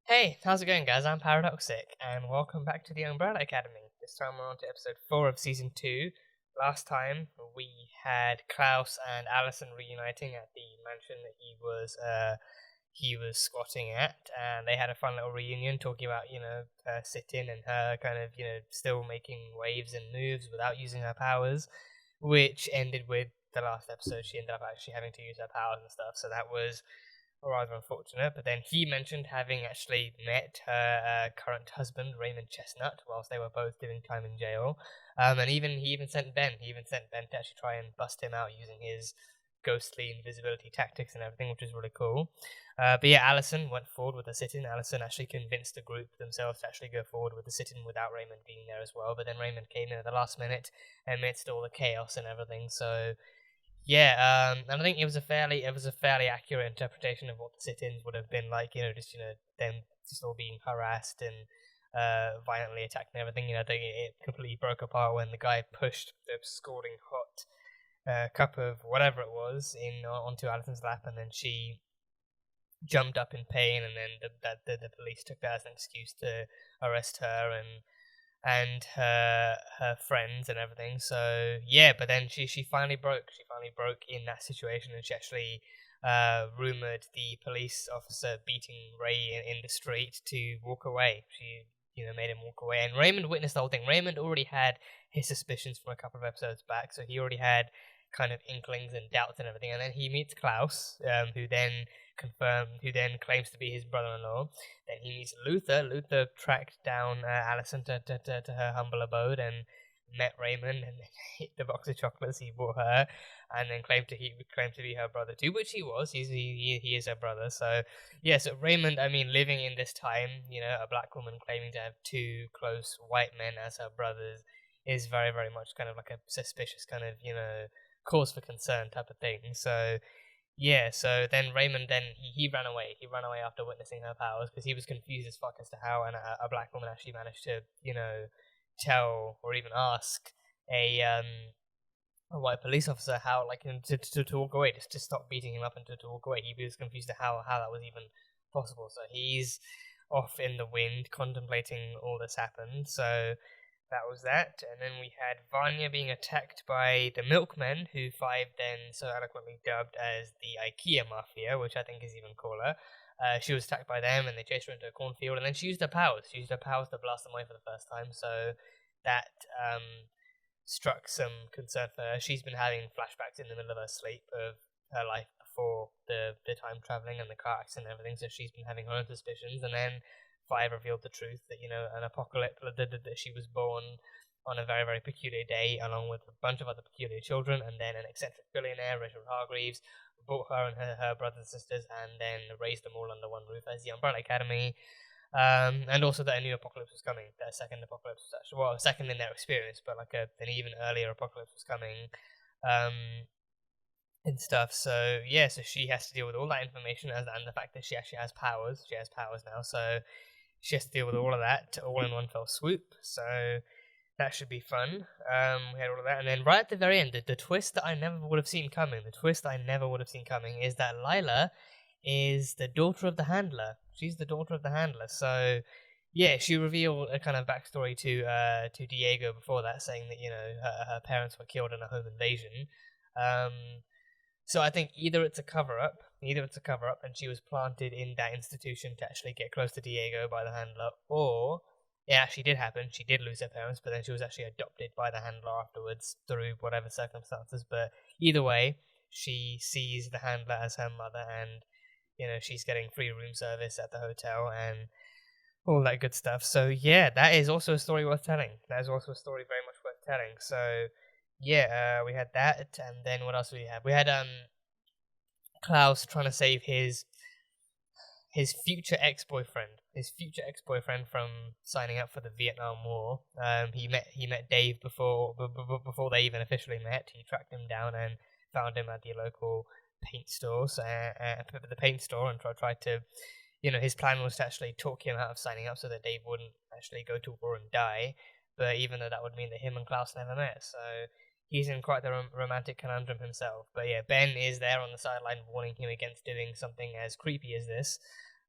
Hey, how's it going, guys? I'm Paradoxic, and welcome back to the Umbrella Academy. This time we're on to episode 4 of season 2. Last time we had Klaus and Allison reuniting at the mansion that he was squatting at, and they had a fun little reunion talking about, her sitting and her kind of, still making waves and moves without using her powers, which ended with the last episode. She ended up actually having to use her powers and stuff, so that was rather unfortunate. But then he mentioned having actually met her current husband, Raymond Chestnut, whilst they were both doing time in jail. And he even sent Ben. He even sent Ben to actually try and bust him out using his ghostly invisibility tactics and everything, which is really cool. But yeah, Allison went forward with the sit-in. Allison actually convinced the group themselves to actually go forward with the sit-in without Raymond being there as well. But then Raymond came in at the last minute amidst all the chaos and everything. So yeah, and I think it was a fairly accurate interpretation of what the sit-ins would have been like. Them just all being harassed and violently attacked and everything. I think it completely broke apart when the guy pushed the scalding hot cup of whatever it was onto Alison's lap, and then she jumped up in pain, and then the police took that as an excuse to arrest her and her friends and everything. So yeah, but then she finally broke. She finally broke in that situation, and she actually rumored the police officer beating Ray in the street to walk away. She made him walk away, and Raymond witnessed the whole thing. Raymond already had his suspicions from a couple of episodes back, so he already had kind of inklings and doubts and everything. And then he meets Klaus, who then claims to be his brother-in-law. Then he meets Luther. Luther tracked down Allison to her humble abode and met Raymond and hit the box of chocolates he bought her, and then claimed to be her brother too, which he was. He is her brother. So yeah, so Raymond, I mean, living in this time, a black woman claiming to have two close white men as her brothers is very, very much kind of like a suspicious kind of cause for concern type of thing. So yeah, so then Raymond he ran away. He ran away after witnessing her powers because he was confused as fuck as to how a black woman actually managed to tell or even ask a white police officer how to walk away, just to stop beating him up and to walk away. He was confused at how that was even possible. So he's off in the wind contemplating all this happened. So that was that. And then we had Vanya being attacked by the milkmen, who Five then so eloquently dubbed as the IKEA Mafia, which I think is even cooler. She was attacked by them, and they chased her into a cornfield, and then she used her powers. She used her powers to blast them away for the first time, so that struck some concern for her. She's been having flashbacks in the middle of her sleep of her life before the time traveling and the car accident and everything, so she's been having her own suspicions, and then Five revealed the truth that an apocalypse, that she was born on a very, very peculiar day along with a bunch of other peculiar children, and then an eccentric billionaire, Reginald Hargreaves, brought her and her brothers and sisters and then raised them all under one roof as the Umbrella Academy. And also that a new apocalypse was coming. That second apocalypse was actually, well, second in their experience, but like an even earlier apocalypse was coming. And stuff. So yeah, so she has to deal with all that information and the fact that she actually has powers. She has powers now, so she has to deal with all of that all in one fell swoop. So that should be fun. We had all of that, and then right at the very end, the twist that I never would have seen coming. The twist I never would have seen coming is that Lila is the daughter of the handler. She's the daughter of the handler. So yeah, she revealed a kind of backstory to Diego before that, saying that her parents were killed in a home invasion. So I think either it's a cover-up, and she was planted in that institution to actually get close to Diego by the handler, or it actually did happen. She did lose her parents, but then she was actually adopted by the handler afterwards through whatever circumstances. But either way, she sees the handler as her mother, and she's getting free room service at the hotel and all that good stuff. So yeah, that is also a story worth telling. That is also a story very much worth telling. So yeah, we had that, and then what else did we have? We had Klaus trying to save his future ex-boyfriend from signing up for the Vietnam War. He met Dave before they even officially met. He tracked him down and found him at the local paint store. And tried to, his plan was to actually talk him out of signing up so that Dave wouldn't actually go to war and die. But even though that would mean that him and Klaus never met, so he's in quite the romantic conundrum himself. But yeah, Ben is there on the sideline warning him against doing something as creepy as this.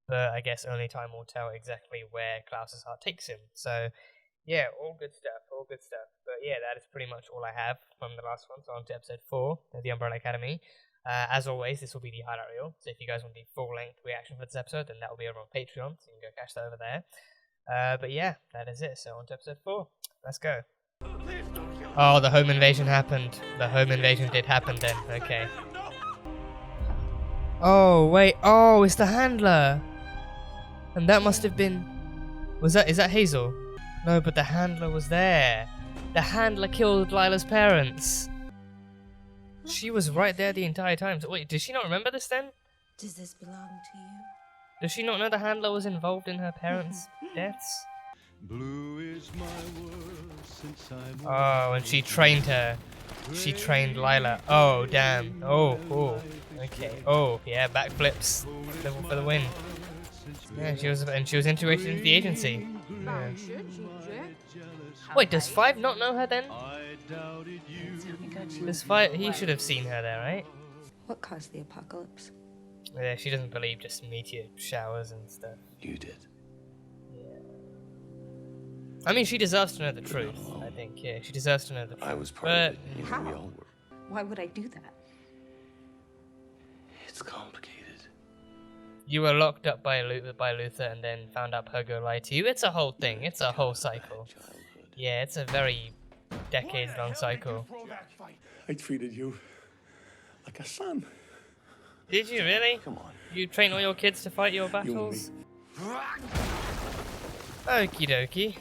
but I guess only time will tell exactly where Klaus's heart takes him. So, yeah, all good stuff, all good stuff. But yeah, that is pretty much all I have from the last one. So on to episode 4 of the Umbrella Academy. As always, this will be the highlight reel. So if you guys want the full-length reaction for this episode, then that will be over on Patreon, so you can go catch that over there. But yeah, that is it. So on to episode 4. Let's go. Oh, the home invasion happened. The home invasion did happen then. Okay. Oh, wait. Oh, it's the handler. And that must have been... is that Hazel? No, but the handler was there. The handler killed Lila's parents. She was right there the entire time. So wait, did she not remember this then? Does this belong to you? Does she not know the handler was involved in her parents' deaths? Blue is my world since I'm Oh, and she trained her. She trained Lila. Oh, damn. Oh, oh. Okay. Oh, yeah, backflips for the win. Yeah, she was integrated into the agency. Yeah. Wait, does 5 not know her then? Does 5? He should have seen her there, right? What caused the apocalypse? Yeah, she doesn't believe just meteor showers and stuff. You did. I mean, she deserves to know the truth, I think. Yeah, she deserves to know the truth. I was part of it. You know, we How? all were. Why would I do that? It's complicated. You were locked up by Luther and then found out Pogo lied to you. It's a whole thing. It's a whole cycle. Yeah, it's a very decades-long cycle. I treated you like a son. Did you really? Come on. You train all your kids to fight your battles? Okie dokie.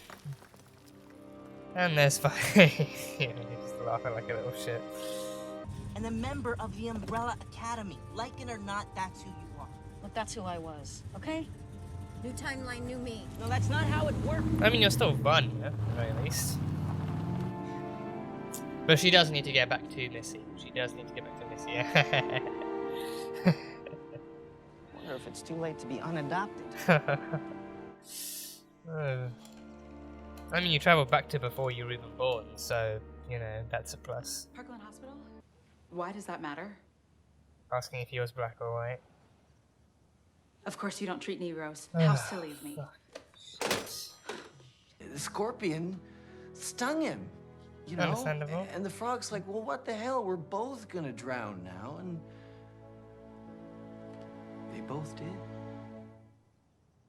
And there's 5. Yeah, just laughing like a little shit. And a member of the Umbrella Academy. Like it or not, that's who you are. But that's who I was, okay? New timeline, new me. No, that's not how it works. I mean, you're still Vanya, at the very least. But she does need to get back to Missy. She does need to get back to Missy. Yeah. Wonder if it's too late to be unadopted. Oh. I mean, you traveled back to before you were even born, so, you know, that's a plus. Parkland Hospital? Why does that matter? Asking if he was black or white. Of course you don't treat Negroes. How silly of me. The scorpion stung him, you know? Understandable. And the frog's like, well, what the hell? We're both gonna drown now. And they both did.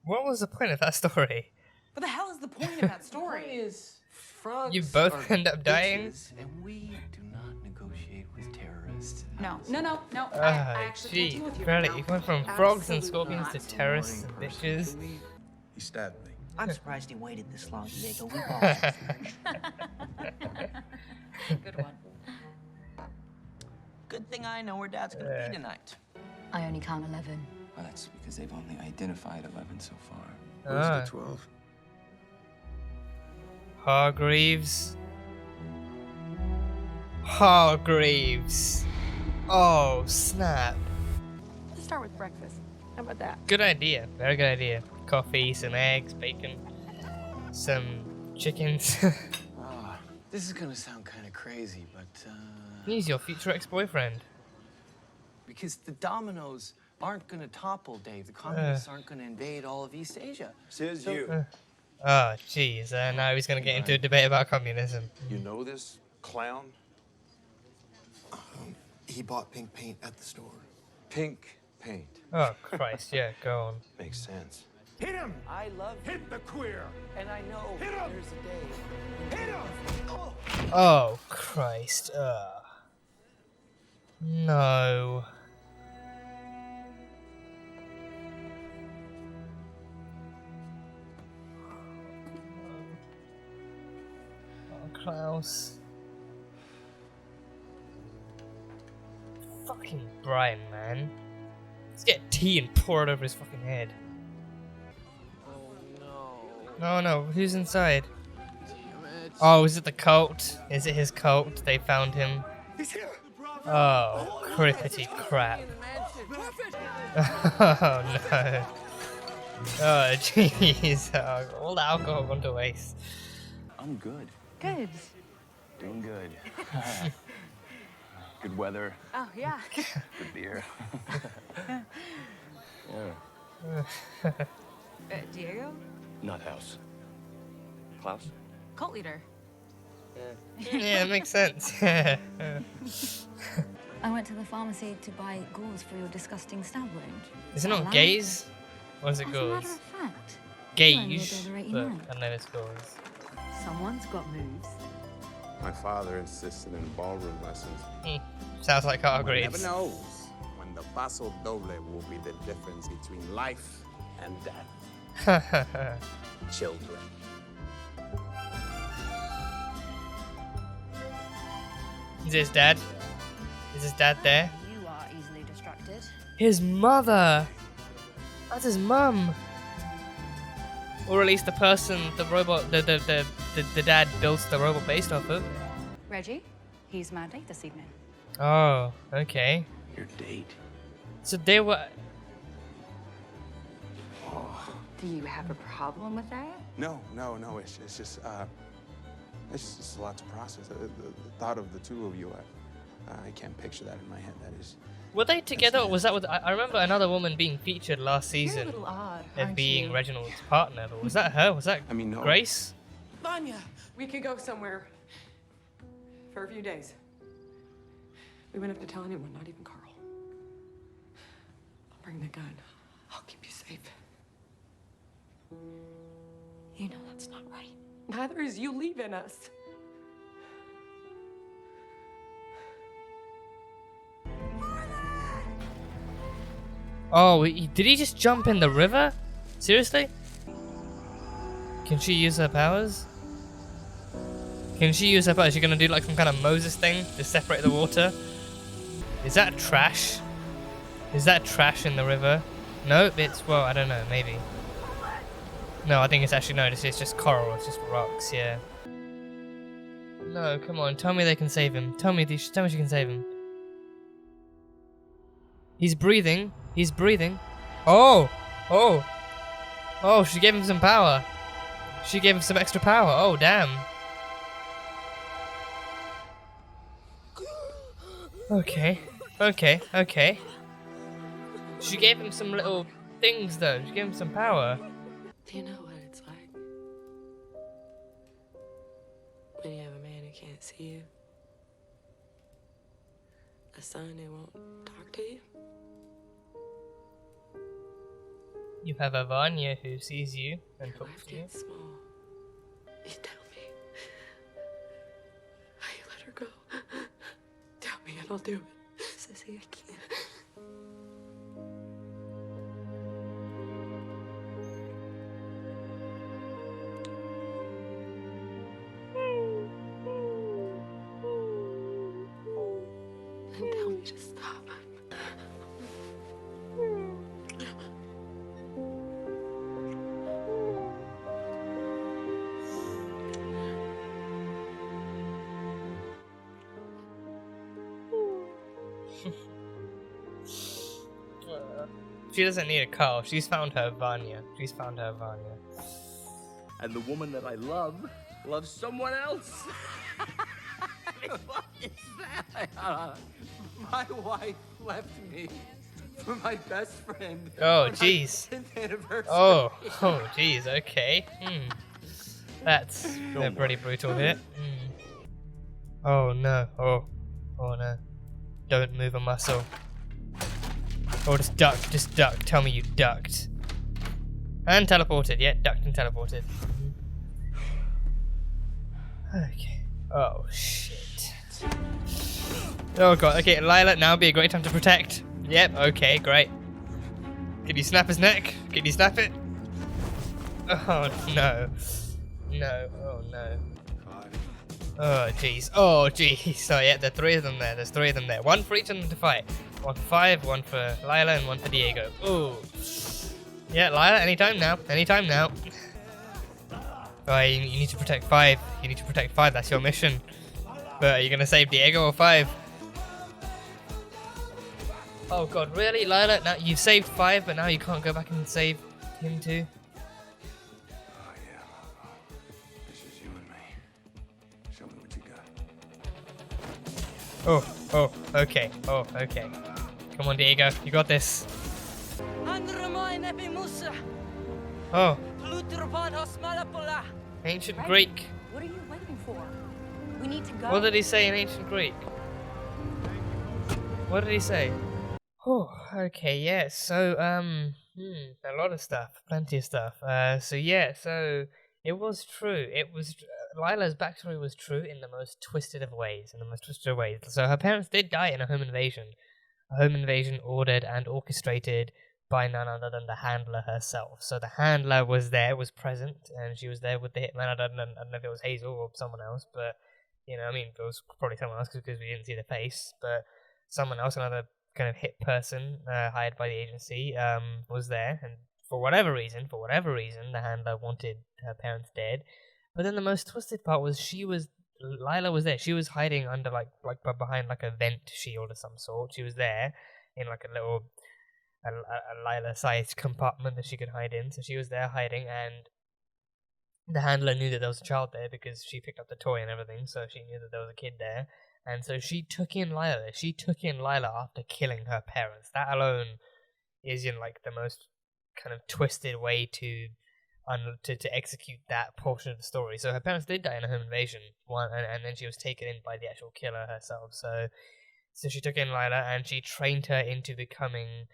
What was the point of that story? What the hell is the point of that story? Is frogs You both are end up dying? bitches, and we do not negotiate with terrorists. No. I Ah, actually can't gee, deal with you really? right You now. went from frogs and Absolutely scorpions not. to terrorists and bitches. He stabbed me. I'm surprised he waited this long, Diego. We all Good one. Good thing I know where Dad's gonna be tonight. I only count 11. Well, that's because they've only identified 11 so far. Where's Ah. the 12? Hargreaves. Hargreaves. Oh, snap. Let's start with breakfast. How about that? Good idea. Very good idea. Coffee, some eggs, bacon, some chickens. This is gonna sound kind of crazy, but He's your future ex-boyfriend. because the dominoes aren't gonna topple, Dave. The communists aren't gonna invade all of East Asia. Says So- you. Oh, jeez. Now he's going to get into a debate about communism. You know this clown? He bought pink paint at the store. Pink paint. Oh, Christ. Yeah, go on. Makes sense. Hit him! I love you, Hit the queer! and I know Hit him! there's a day. Hit him! Oh. Oh, Christ. No. Oh, Klaus. Fucking Brian, man. Let's get tea and pour it over his fucking head. Oh no. No, no, who's inside? Damn it. Oh, is it the cult? Is it his cult? They found him. He's here. Oh, crippity crap. Oh no. Oh jeez. Oh, all the alcohol gone to waste. I'm good. Good. Doing good. Good weather, Oh, yeah. good beer. Yeah. Diego? Not House. Klaus? Cult leader. Yeah, it makes sense. I went to the pharmacy to buy gauze for your disgusting stab wound. Is it not gaze? Or is it As a matter gauze? of fact, Gauge. you're But $1.89. I know it's gauze. Someone's got moves. My father insisted in ballroom lessons. Sounds like our One never grades. knows when the paso doble will be the difference between life and death. Children. Is his dad? Is his dad there? You are easily distracted. His mother! That's his mum! Or at least the person, the robot, the dad builds the robot based off of. Reggie, he's my date this evening. Oh, okay. Your date? So they were... Do you have a problem with that? No. It's just a lot to process. The thought of the two of you, I can't picture that in my head. That is. Were they together, or was that with... I remember another woman being featured last You're a season little odd, as aren't being you? Reginald's partner, but was that her? Was that I mean, no. Grace? Vanya, we could go somewhere for a few days. We wouldn't have to tell anyone, not even Carl. I'll bring the gun. I'll keep you safe. You know that's not right. Neither is you leaving us. Oh, did he just jump in the river? Seriously? Can she use her powers? Can she use her powers? Is she gonna do like some kind of Moses thing to separate the water? Is that trash? Is that trash in the river? No, it's, well, I don't know, maybe. No, I think it's actually, no, it's just coral, it's just rocks, yeah. No, come on, tell me they can save him. Tell me she can save him. He's breathing. He's breathing. Oh! Oh! Oh, she gave him some power. She gave him some extra power. Oh, damn. Okay. Okay. She gave him some little things, though. She gave him some power. Do you know what it's like when you have a man who can't see you? A son who won't talk to you? You have a Vanya who sees you and Your talks life to you. gets small. You tell me. How you let her go. Tell me and I'll do it. Sissy, I can't. And tell me to stop. She doesn't need a Carl. She's found her Vanya. And the woman that I love loves someone else. What is that? My wife left me for my best friend. Oh, on our jeez. 10th anniversary. Oh, jeez, okay. That's pretty brutal here. Oh no, oh no. Don't move a muscle. Oh, just duck, tell me you ducked. And teleported, yeah, ducked and teleported. Okay. Oh, shit. Oh god, okay, Lila, now would be a great time to protect. Yep, okay, great. Can you snap his neck? Can you snap it? Oh no. No, oh no. Oh jeez, oh jeez. Oh yeah, there are three of them there, there's three of them there. One for each of them to fight. One for 5, one for Lila, and one for Diego. Ooh. Yeah, Lila, anytime now, Oh, you need to protect 5. You need to protect 5, that's your mission. But are you gonna save Diego or 5? Oh god, really, Lila? Now you saved 5, but now you can't go back and save him too? Oh yeah. This is you and me. Show me what you got. Oh, okay. Come on, Diego, you got this. Under my Oh, What ancient Greek. What are you waiting for? We need to go. What did he say in ancient Greek? What did he say? Oh, okay, yeah, so, a lot of stuff, plenty of stuff. So it was true. Lila's backstory was true in the most twisted of ways, So her parents did die in a home invasion. A home invasion ordered and orchestrated by none other than the handler herself. So the handler was present, and she was there with the hitman. I don't know if it was Hazel or someone else, but, it was probably someone else because we didn't see the face, but someone else, another kind of hit person hired by the agency, was there, and for whatever reason, the handler wanted her parents dead. But then the most twisted part was Lila was there. She was hiding under behind a vent shield of some sort. She was there in a little a Lila-sized compartment that she could hide in. So she was there hiding, and the handler knew that there was a child there because she picked up the toy and everything. So she knew that there was a kid there, and so she took in Lila. She took in Lila after killing her parents. That alone is the most kind of twisted way to execute that portion of the story. So her parents did die in a home invasion, and then she was taken in by the actual killer herself. So she took in Lila, and she trained her into becoming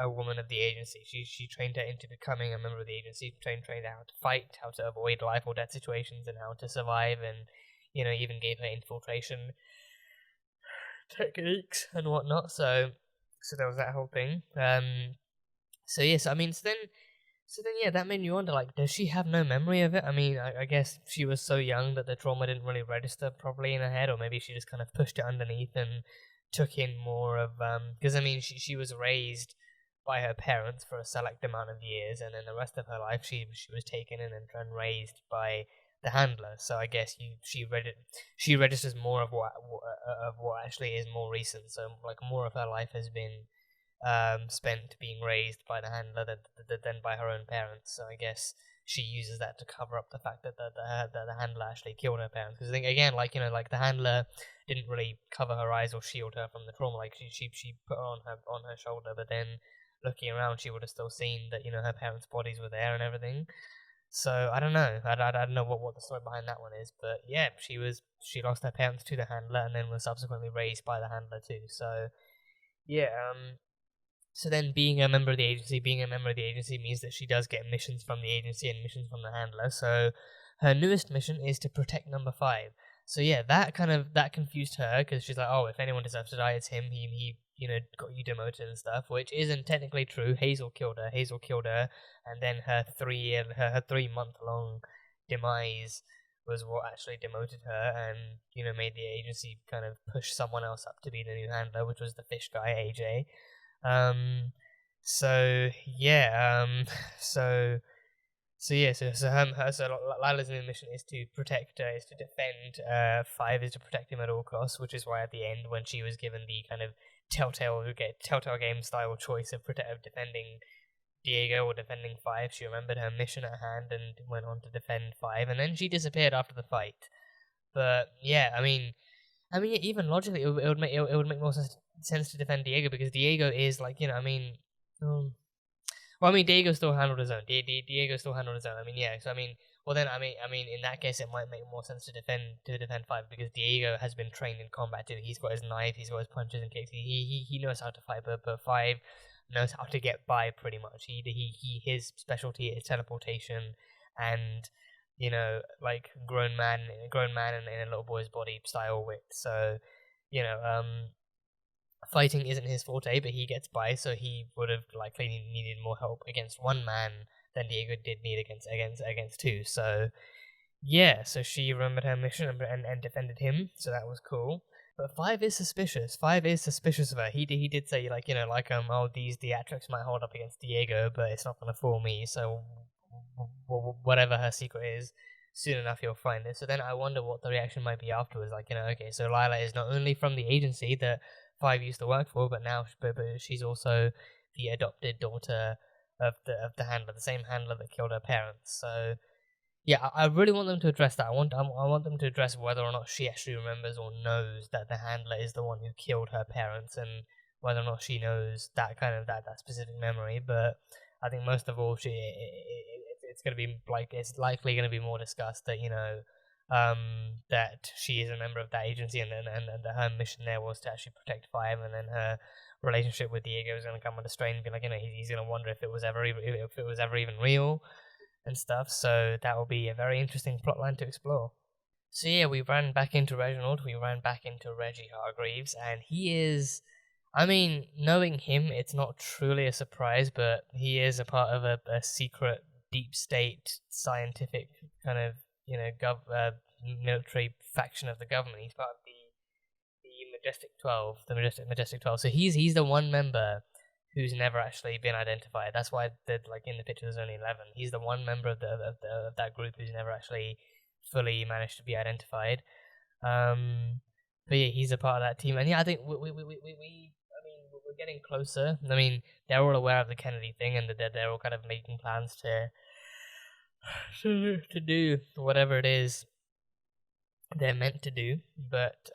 a woman of the agency. She trained her into becoming a member of the agency, trained her how to fight, how to avoid life or death situations, and how to survive, and even gave her infiltration techniques and whatnot. So there was that whole thing. So then, that made me wonder, does she have no memory of it? I guess she was so young that the trauma didn't really register properly in her head, or maybe she just kind of pushed it underneath and took in more of, because, she was raised by her parents for a select amount of years, and then the rest of her life she was taken in and raised by the handler. So I guess she registers more of what actually is more recent. So, more of her life has been spent being raised by the handler than by her own parents. So I guess she uses that to cover up the fact that the handler actually killed her parents. Because again, the handler didn't really cover her eyes or shield her from the trauma. She put her on her shoulder, but then looking around, she would have still seen that her parents' bodies were there and everything. So I don't know. I don't know what the story behind that one is, but yeah, she lost her parents to the handler and then was subsequently raised by the handler too. So yeah. So then being a member of the agency means that she does get missions from the agency and missions from the handler. So her newest mission is to protect number 5. So yeah, that confused her, because she's like, oh, if anyone deserves to die, it's him. He got you demoted and stuff, which isn't technically true. Hazel killed her, and then her 3-month long demise was what actually demoted her and, made the agency kind of push someone else up to be the new handler, which was the fish guy, AJ. So Lila's new mission is to defend 5, is to protect him at all costs, which is why at the end, when she was given the kind of Telltale game style choice of defending Diego or defending 5, she remembered her mission at hand and went on to defend 5, and then she disappeared after the fight. But yeah, even logically, it would make more sense to defend Diego, because Diego is Diego still handled his own. Diego still handled his own. In that case, it might make more sense to defend 5, because Diego has been trained in combat too. He's got his knife, he's got his punches and kicks. He knows how to fight, but 5 knows how to get by pretty much. His specialty is teleportation and grown man in a little boy's body style wit. So fighting isn't his forte, but he gets by, so he would have likely needed more help against one man than Diego did need against 2. So yeah, so she remembered her mission and defended him, so that was cool. But 5 is suspicious. 5 is suspicious of her. He did say these theatrics might hold up against Diego, but it's not gonna fool me. So whatever her secret is, soon enough you'll find it. So then I wonder what the reaction might be afterwards. Okay, so Lila is not only from the agency that 5 used to work for, but now she's also the adopted daughter of the handler, the same handler that killed her parents. So yeah, I really want them to address that. I want them to address whether or not she actually remembers or knows that the handler is the one who killed her parents, and whether or not she knows that specific memory. But I think most of all, it's going to be like, it's likely going to be more discussed that, that she is a member of that agency, and her mission there was to actually protect Five, and then her relationship with Diego is going to come under strain and be like, he's going to wonder if it was ever even real and stuff. So that will be a very interesting plotline to explore. So yeah, we ran back into Reginald, we ran back into Reggie Hargreaves, and he is, knowing him, it's not truly a surprise, but he is a part of a secret deep state scientific kind of, military faction of the government. He's part of the Majestic 12, Majestic 12. So he's the one member who's never actually been identified. That's why in the picture there's only 11. He's the one member of that group who's never actually fully managed to be identified. But yeah, he's a part of that team, and yeah, I think we're getting closer. They're all aware of the Kennedy thing, and they're all kind of making plans to do whatever it is they're meant to do. But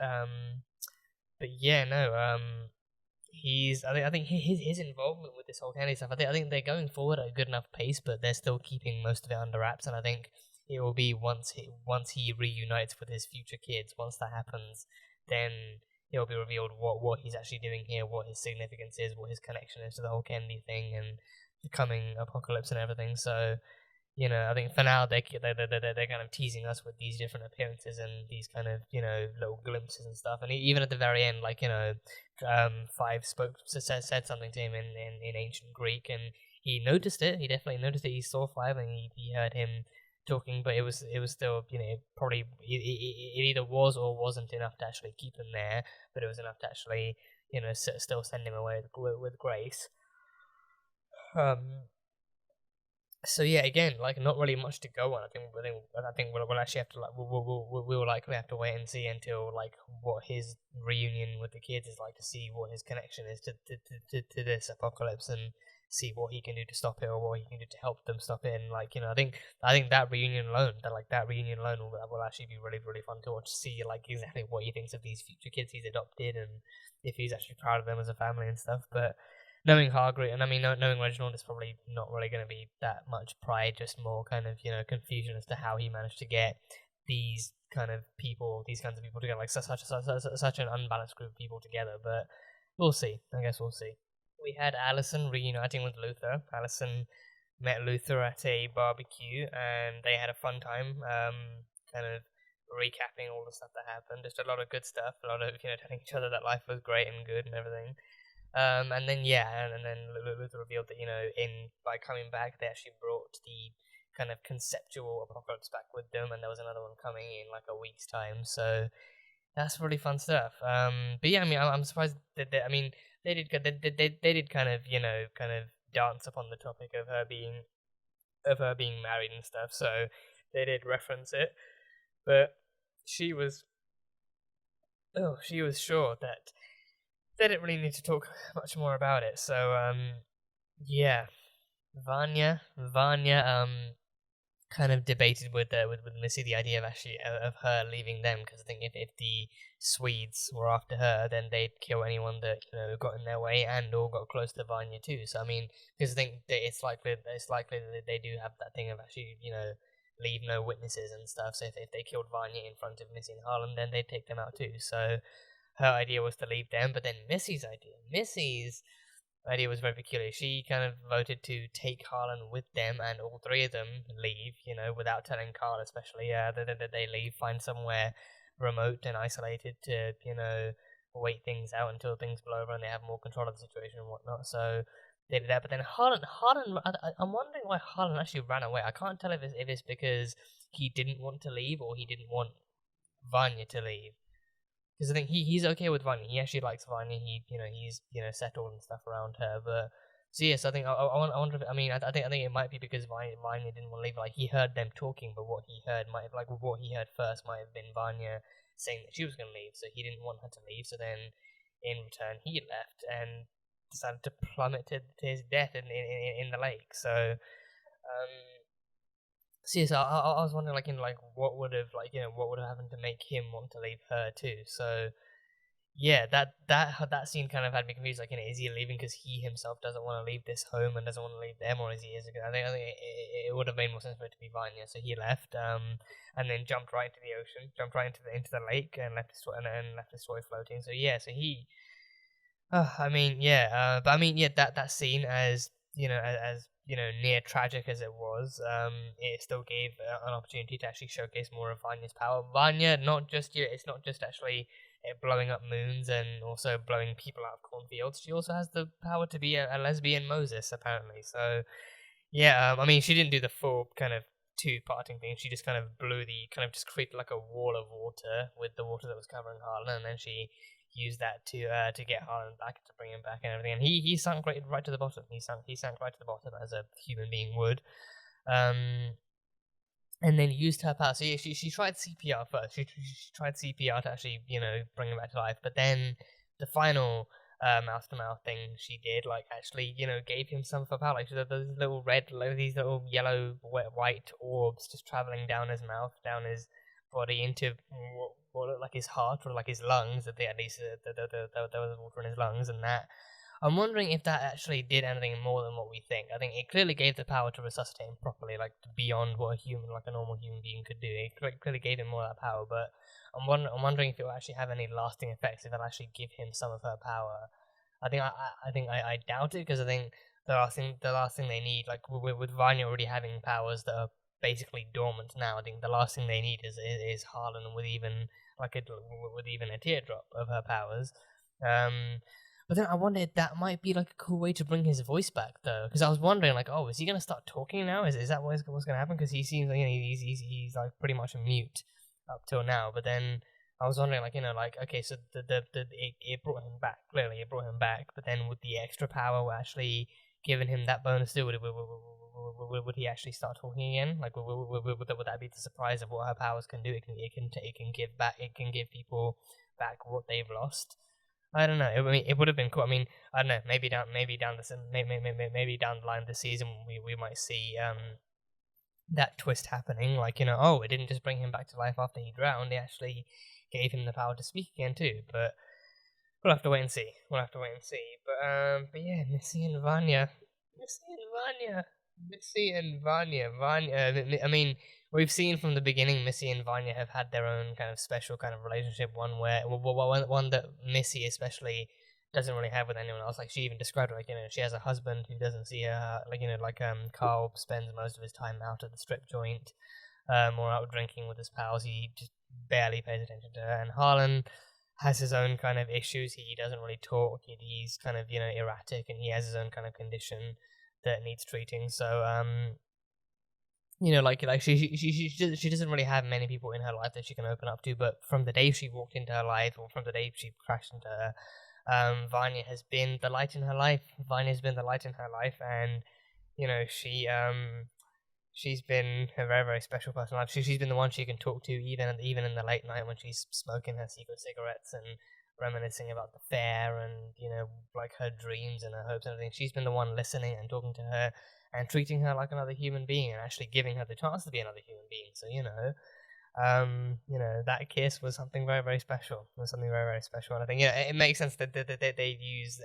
yeah, no. I think his involvement with this whole Kennedy stuff. I think they're going forward at a good enough pace, but they're still keeping most of it under wraps, and I think it will be once he reunites with his future kids. Once that happens, then it will be revealed what he's actually doing here, what his significance is, what his connection is to the whole Kennedy thing and the coming apocalypse and everything. So, I think for now they're kind of teasing us with these different appearances and these kind of little glimpses and stuff. And even at the very end, Five said something to him in ancient Greek, and he noticed it. He definitely noticed it. He saw Five, and he heard him talking, but it was still, probably it either was or wasn't enough to actually keep him there, but it was enough to actually, still send him away with grace. So yeah, again, not really much to go on. I think we'll actually have to we'll likely have to wait and see until what his reunion with the kids is like, to see what his connection is to this apocalypse, and see what he can do to stop it, or what he can do to help them stop it. And I think that reunion alone, will actually be really, really fun to watch, to see exactly what he thinks of these future kids he's adopted, and if he's actually proud of them as a family and stuff. But knowing Hargreaves, and knowing Reginald, is probably not really going to be that much pride, just more kind of confusion as to how he managed to get these kinds of people together, such an unbalanced group of people together. But we'll see. I guess we'll see. We had Allison reuniting with Luther. Allison met Luther at a barbecue, and they had a fun time, kind of recapping all the stuff that happened. Just a lot of good stuff, a lot of telling each other that life was great and good and everything. And then Luther revealed that by coming back, they actually brought the kind of conceptual apocalypse back with them, and there was another one coming in a week's time. So that's really fun stuff. But yeah, I'm surprised that they did kind of dance upon the topic of her being married and stuff. So they did reference it, but she was sure that they didn't really need to talk much more about it. So yeah, Vanya kind of debated with Missy the idea of her leaving them, because I think if the Swedes were after her, then they'd kill anyone that got in their way and or got close to Vanya too. So because I think that it's likely that they do have that thing of actually leave no witnesses and stuff. So if they killed Vanya in front of Missy and Harlan, then they'd take them out too. So her idea was to leave them, but then Missy's idea was very peculiar. She kind of voted to take Harlan with them, and all three of them leave, without telling Carl especially, that they leave, find somewhere remote and isolated to, wait things out until things blow over and they have more control of the situation and whatnot. So they did that, but then Harlan, I'm wondering why Harlan actually ran away. I can't tell if it's because he didn't want to leave or he didn't want Vanya to leave. Because I think he's okay with Vanya. He actually likes Vanya. He's settled and stuff around her. But so yes, I think I wonder. I think it might be because Vanya didn't want to leave. He heard them talking, but what he heard what he heard first might have been Vanya saying that she was going to leave. So he didn't want her to leave. So then, in return, he left and decided to plummet to his death in the lake. So. So yes, I was wondering, what would have happened to make him want to leave her too. So yeah, that scene kind of had me confused. Like, is he leaving because he himself doesn't want to leave this home and doesn't want to leave them, or is he? I think it would have made more sense for it to be Vanya. So he left, and then jumped right into the ocean, jumped right into the lake, and left his toy floating. So yeah, so he. I mean, yeah, but I mean, yeah, that scene, as near tragic as it was, it still gave an opportunity to actually showcase more of Vanya's power. Vanya, it's not just actually blowing up moons and also blowing people out of cornfields. She also has the power to be a lesbian Moses, apparently. So, yeah, I mean, she didn't do the full kind of two-parting thing. She just kind of just created like a wall of water with the water that was covering Harlan, and then she used that to get Harlan back, to bring him back and everything. And he sunk right to the bottom. He sank right to the bottom as a human being would. And then used her power. So yeah, she tried CPR first. She tried CPR to actually bring him back to life. But then the final mouth to mouth thing she did, like, actually gave him some of her power. Like, those little these little yellow white orbs just traveling down his mouth, down his body into what looked like his heart or like his lungs. At least there was water in his lungs, and that. I'm wondering if that actually did anything more than what we think. I think it clearly gave the power to resuscitate him properly, like beyond what a normal human being could do. It clearly gave him more of that power, but I'm wondering if it will actually have any lasting effects, if it'll actually give him some of her power. I doubt it, because I think the last thing they need, like with Vanya already having powers that are basically dormant now, I think the last thing they need is Harlan with even a teardrop of her powers. But then I wondered, that might be like a cool way to bring his voice back, though, because I was wondering, like, is he gonna start talking now? Is that what's gonna happen? Because he seems like he's like pretty much a mute up till now. But then I was wondering, okay, so it brought him back. Clearly, it brought him back. But then with the extra power, we're actually giving him that bonus too. Would he actually start talking again? Like, would that be the surprise of what her powers can do? It can give people back what they've lost. I don't know. I mean, it would have been cool. I mean, I don't know. Maybe down the line of the season, we might see that twist happening. Like, it didn't just bring him back to life after he drowned. It actually gave him the power to speak again too. But we'll have to wait and see. But yeah, Missy and Vanya. I mean, we've seen from the beginning Missy and Vanya have had their own kind of special kind of relationship. One that Missy especially doesn't really have with anyone else. Like, she even described it, like, she has a husband who doesn't see her. Carl spends most of his time out at the strip joint, or out drinking with his pals. He just barely pays attention to her. And Harlan has his own kind of issues. He doesn't really talk. He's kind of erratic, and he has his own kind of condition that needs treating. So she doesn't really have many people in her life that she can open up to. But from the day she walked into her life, or from the day she crashed into her, Vanya has been the light in her life. And she's been a very, very special person in life. She's been the one she can talk to, even in the late night when she's smoking her secret cigarettes and reminiscing about the fair and like her dreams and her hopes and everything. She's been the one listening and talking to her and treating her like another human being, and actually giving her the chance to be another human being. So that kiss was something very, very special. And I think it makes sense that they use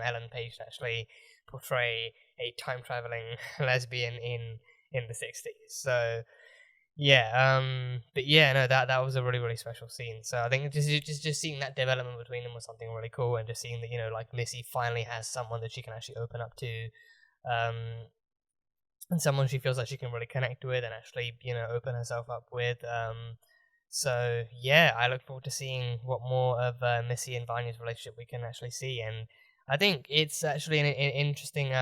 Ellen Page to actually portray a time traveling lesbian in the 60s. So that was a really, really special scene. So I think just seeing that development between them was something really cool, and just seeing that like Missy finally has someone that she can actually open up to, and someone she feels like she can really connect with and actually open herself up with. So yeah, I look forward to seeing what more of Missy and Vanya's relationship we can actually see, and I think it's actually an interesting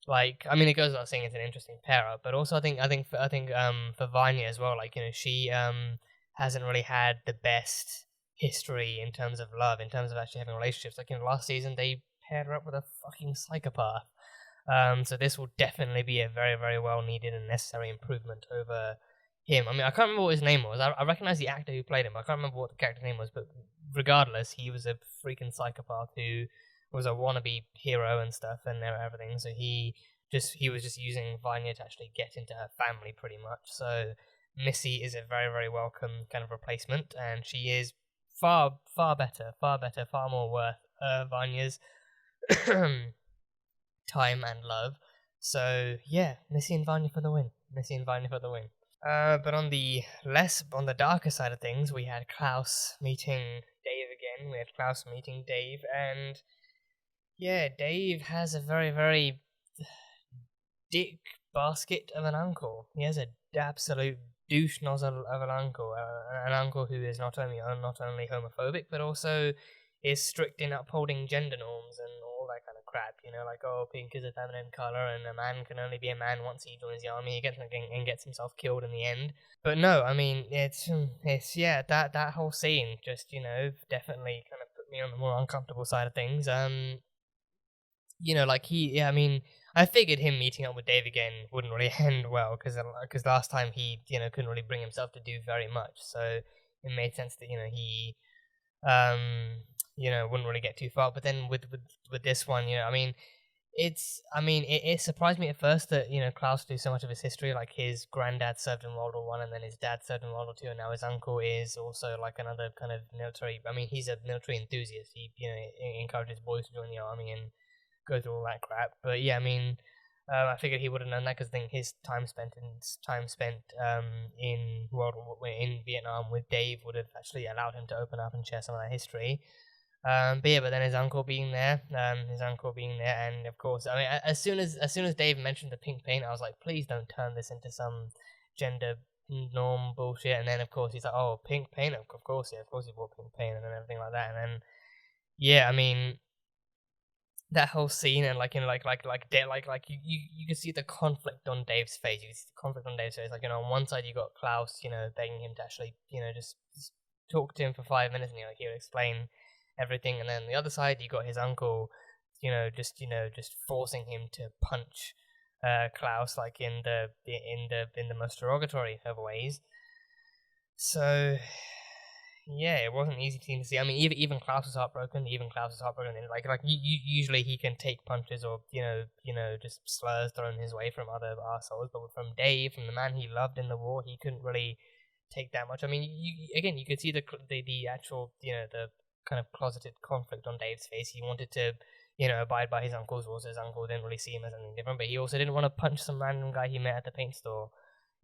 it goes without saying it's an interesting pair up, but also I think for Vanya as well, she hasn't really had the best history in terms of love, in terms of actually having relationships. Like, last season they paired her up with a fucking psychopath. So this will definitely be a very, very well needed and necessary improvement over him. I mean, I can't remember what his name was. I recognize the actor who played him. I can't remember what the character's name was, but regardless, he was a freaking psychopath who was a wannabe hero and stuff and everything. So he was just using Vanya to actually get into her family, pretty much. So Missy is a very, very welcome kind of replacement, and she is far better, far more worth Vanya's time and love. So yeah, Missy and Vanya for the win. But on the darker side of things, we had Klaus meeting Dave again. And yeah, Dave has a very, very dick basket of an uncle. He has an absolute douche nozzle of an uncle who is not only homophobic, but also is strict in upholding gender norms and all that kind of crap. Like, oh, pink is a feminine color, and a man can only be a man once he joins the army. He gets himself killed in the end. But no, I mean, it's that whole scene just definitely kind of put me on the more uncomfortable side of things. I figured him meeting up with Dave again wouldn't really end well, because last time he couldn't really bring himself to do very much. So it made sense that he wouldn't really get too far. But then with this one, it surprised me at first that Klaus knew so much of his history. Like, his granddad served in World War One, and then his dad served in World War Two, and now his uncle is also like another kind of military. I mean, he's a military enthusiast. He encourages boys to join the army and go through all that crap. But yeah, I figured he would have known that, because I think his time spent in Vietnam with Dave would have actually allowed him to open up and share some of that history. But then his uncle being there, and of course, as soon as Dave mentioned the pink paint, I was like, please don't turn this into some gender norm bullshit. And then of course he's like, oh, pink paint, of course he bought pink paint, and then everything like that. And then that whole scene, and you could see the conflict on Dave's face. Like, on one side you got Klaus, begging him to actually, just talk to him for 5 minutes, and he'll explain everything. And then on the other side you got his uncle, just forcing him to punch Klaus, like in the most derogatory of ways. So yeah, it wasn't an easy thing to see. I mean, even Klaus was heartbroken. Like usually he can take punches or just slurs thrown his way from other assholes, but from Dave, from the man he loved in the war, he couldn't really take that much. I mean, you could see the actual the kind of closeted conflict on Dave's face. He wanted to abide by his uncle's rules. His uncle didn't really see him as anything different, but he also didn't want to punch some random guy he met at the paint store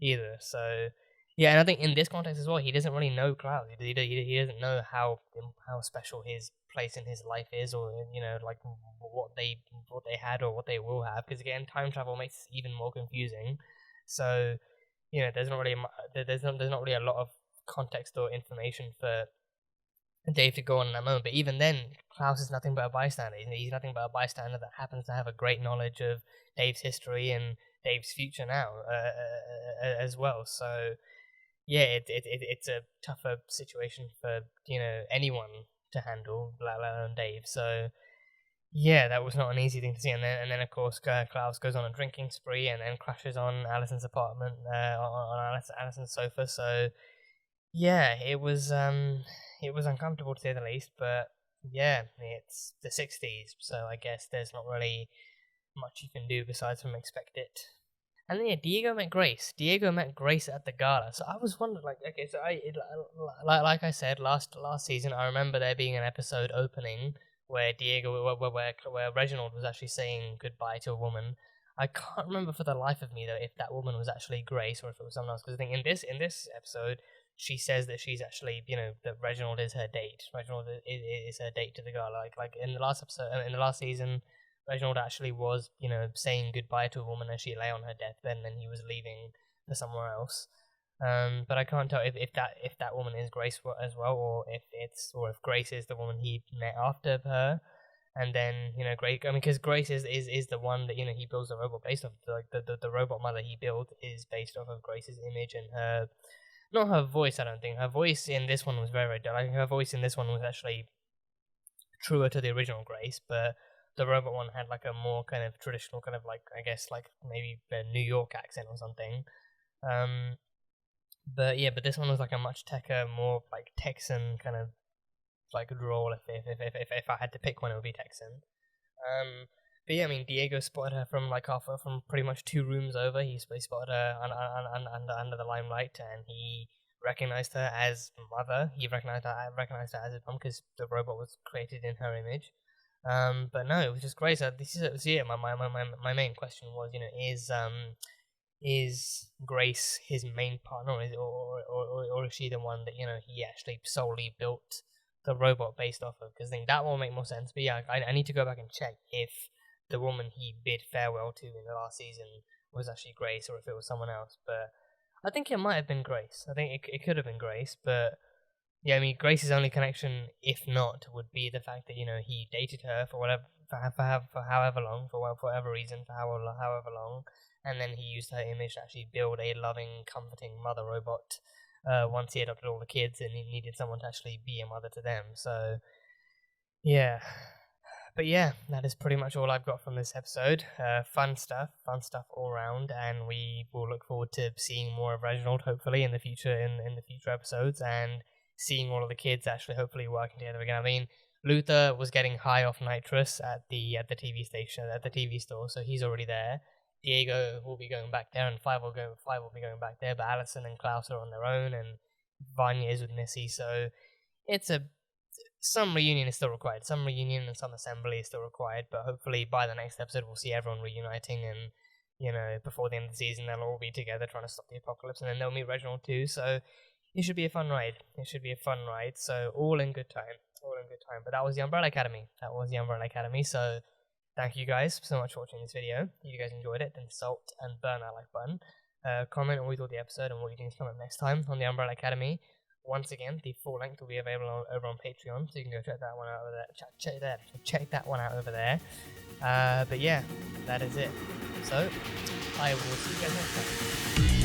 either. So yeah, and I think in this context as well, he doesn't really know Klaus. He doesn't know how special his place in his life is, or like what they had or what they will have. Because again, time travel makes it even more confusing. So there's not really a lot of context or information for Dave to go on in that moment. But even then, Klaus is nothing but a bystander. He's nothing but a bystander that happens to have a great knowledge of Dave's history and Dave's future now as well. So yeah, it's a tougher situation for anyone to handle, let alone Dave. So yeah, that was not an easy thing to see. And then of course Klaus goes on a drinking spree and then crashes on Alison's apartment, on Alison's sofa. So yeah, it was uncomfortable to say the least. But yeah, it's the 60s, so I guess there's not really much you can do besides from expect it. And then yeah, Diego met Grace at the gala. So I was wondering, like I said last season, I remember there being an episode opening where where Reginald was actually saying goodbye to a woman. I can't remember for the life of me though if that woman was actually Grace or if it was someone else. Because I think in this episode, she says that she's actually that Reginald is her date. Reginald is her date to the gala. Like in the last episode, in the last season, Reginald actually was, saying goodbye to a woman as she lay on her deathbed, and then he was leaving for somewhere else. But I can't tell if that woman is Grace as well, or if Grace is the woman he met after her, and then Grace. I mean, because Grace is the one that he builds the robot based off. Like the robot mother he built is based off of Grace's image and her, not her voice. I don't think her voice in this one was very dull. I think her voice in this one was actually truer to the original Grace, but the robot one had like a more kind of traditional kind of like, I guess, like maybe a New York accent or something. But this one was like a much more like Texan kind of like drawl. If I had to pick one, it would be Texan. But yeah, I mean, Diego spotted her from from pretty much 2 rooms over. He spotted her under the limelight, and he recognized her as mother. He recognized her as his mom because the robot was created in her image. But no, it was just great. So this is my main question was, is Grace his main partner, or is she the one that he actually solely built the robot based off of? Because I think that will make more sense. But yeah, I need to go back and check if the woman he bid farewell to in the last season was actually Grace, or if it was someone else. But I think it might have been Grace. I think it could have been Grace, but yeah, I mean, Grace's only connection, if not, would be the fact that he dated her for however long, for whatever reason, for however long, and then he used her image to actually build a loving, comforting mother robot. Once he adopted all the kids, and he needed someone to actually be a mother to them. So yeah. But yeah, that is pretty much all I've got from this episode. Fun stuff all around, and we will look forward to seeing more of Reginald, hopefully, in the future episodes, and seeing all of the kids actually hopefully working together again. I mean, Luther was getting high off nitrous at the TV station, at the TV store, so he's already there. Diego will be going back there, and Five will be going back there, but Allison and Klaus are on their own, and Vanya is with Missy, so some reunion is still required. Some reunion and some assembly is still required, but hopefully by the next episode we'll see everyone reuniting, and before the end of the season they'll all be together trying to stop the apocalypse, and then they'll meet Reginald too, so it should be a fun ride. So all in good time. But that was the Umbrella Academy. So thank you guys so much for watching this video. If you guys enjoyed it, then salt and burn that like button. Comment on what you thought of the episode and what you think is coming up next time on the Umbrella Academy. Once again, the full length will be available over on Patreon, so you can go check that one out over there. Check that one out over there. But yeah, that is it. So I will see you guys next time.